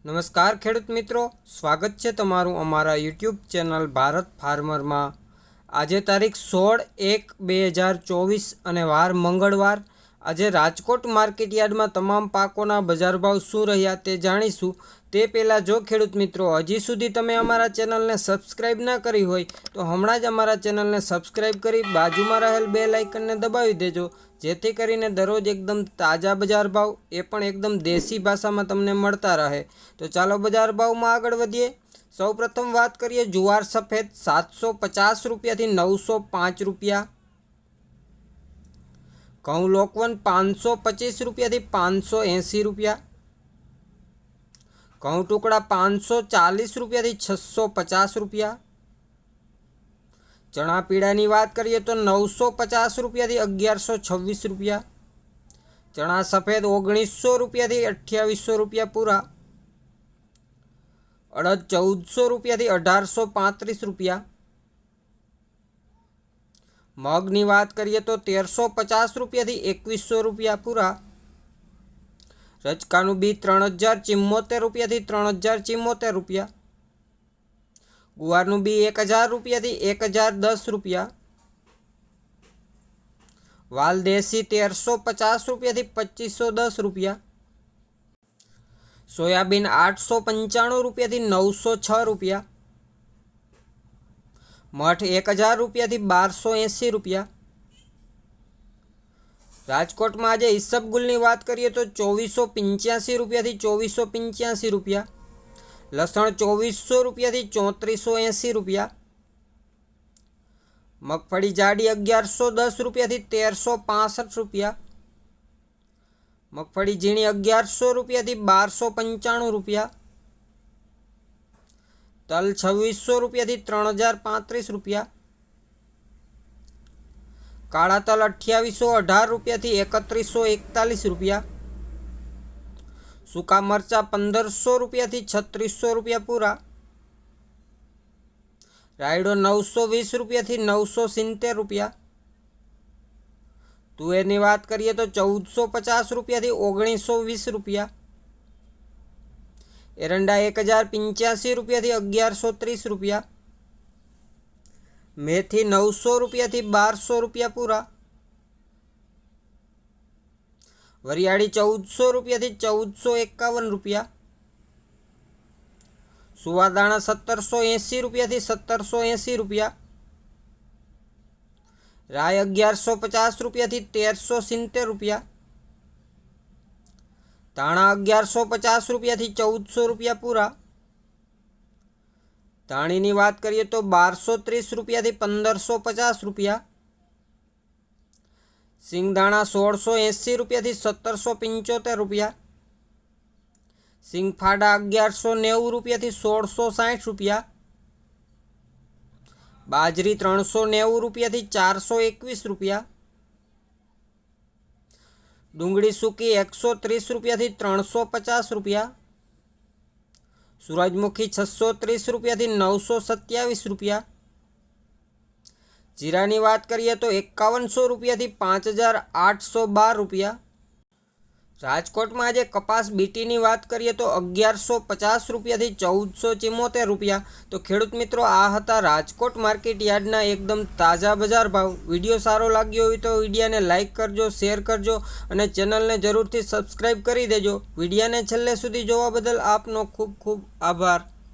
નમસ્કાર ખેડૂત મિત્રો, સ્વાગત છે તમારું અમારા યુટ્યુબ ચેનલ ભારત ફાર્મરમાં। આજે તારીખ 16/1/2024 અને વાર મંગળવાર। આજે રાજકોટ માર્કેટ યાર્ડમાં તમામ પાકોના બજાર ભાવ શું રહ્યા તે જાણીશું। તે પહેલાં જો ખેડૂત મિત્રો હજી સુધી તમે અમારા ચેનલને સબસ્ક્રાઈબ ના કરી હોય તો હમણાં જ અમારા ચેનલને સબસ્ક્રાઈબ કરી બાજુમાં રહેલ બેલ આઇકનને દબાવી દેજો, જેથી કરીને દરરોજ એકદમ તાજા બજાર ભાવ એ પણ એકદમ દેશી ભાષામાં તમને મળતા રહે। તો ચાલો બજાર ભાવમાં આગળ વધીએ। સૌપ્રથમ વાત કરીએ જુવાર સફેદ 750 રૂપિયાથી 905 રૂપિયા, ઘઉં લોકવન 525 રૂપિયાથી 580 રૂપિયા, ઘઉં ટુકડા 540 રૂપિયાથી 650 રૂપિયા, ચણા પીળાની વાત કરીએ તો 950 રૂપિયાથી 1126 રૂપિયા, ચણા સફેદ 1900 રૂપિયાથી 2800 રૂપિયા પૂરા, અડદ 1400 રૂપિયાથી 1835 રૂપિયા, મગની વાત કરીએ તો 1350 રૂપિયાથી 2100 રૂપિયા પૂરા, રચકાનું બી 3074 રૂપિયાથી 3074 રૂપિયા, ગુવારનું બી 1000 રૂપિયાથી 1010 રૂપિયા, વાલ દેશી 1350 રૂપિયાથી 2510 રૂપિયા, સોયાબીન 895 રૂપિયાથી 906 રૂપિયા, મઠ 1000 રૂપિયાથી 1280 રૂપિયા। રાજકોટમાં આજે ઈસબગુલની વાત કરીએ તો 2485 રૂપિયાથી 2485 રૂપિયા, લસણ 2400 રૂપિયાથી 3480 રૂપિયા, મગફળી જાડી 1110 રૂપિયાથી 1365 રૂપિયા, મગફળી ઝીણી 1100 રૂપિયાથી 1295 રૂપિયા, તલ 2600 રૂપિયાથી 3035 રૂપિયા, કાળા તલ 2818 રૂપિયાથી 3141 રૂપિયા, સૂકા મરચા 1500 રૂપિયાથી 3600 રૂપિયા પૂરા, રાયડો 920 રૂપિયાથી 970 રૂપિયા, તુવેરની વાત કરીએ તો 1450 રૂપિયાથી 1920 રૂપિયા, એરંડા 1085 રૂપિયાથી 1130 રૂપિયા, મેથી 900 રૂપિયાથી 1200 રૂપિયા પૂરા, વરિયાળી 1400 રૂપિયાથી 1451 રૂપિયા, સુવાદાણા 1780 રૂપિયાથી 1780 રૂપિયા, રાય 1150 રૂપિયાથી 1370 રૂપિયા, ધાણા 1150 રૂપિયાથી 1400 રૂપિયા પૂરા, ધાણીની વાત કરીએ તો 1230 રૂપિયાથી 1550 રૂપિયા, સિંગદાણા 1680 રૂપિયાથી 1775 રૂપિયા, સિંગફાડા 1190 રૂપિયાથી 1660 રૂપિયા, બાજરી 390 રૂપિયાથી 421 રૂપિયા, ડુંગળી સૂકી 130 રૂપિયાથી 350 રૂપિયા, સૂરજમુખી 630 રૂપિયાથી 927 રૂપિયા, જીરાની વાત કરીએ તો 5100 રૂપિયાથી 5812 રૂપિયા। રાજકોટમાં આજે કપાસ બીટીની વાત કરીએ તો 1150 રૂપિયાથી 1474 રૂપિયા। તો ખેડૂત મિત્રો, આ હતા રાજકોટ માર્કેટ યાર્ડના એકદમ તાજા બજાર ભાવ। વિડીયો સારો લાગ્યો હોય તો વિડીયોને લાઇક કરજો, શેર કરજો અને ચેનલને જરૂરથી સબસ્ક્રાઈબ કરી દેજો। વિડીયોને છેલ્લે સુધી જોવા બદલ આપનો ખૂબ ખૂબ આભાર।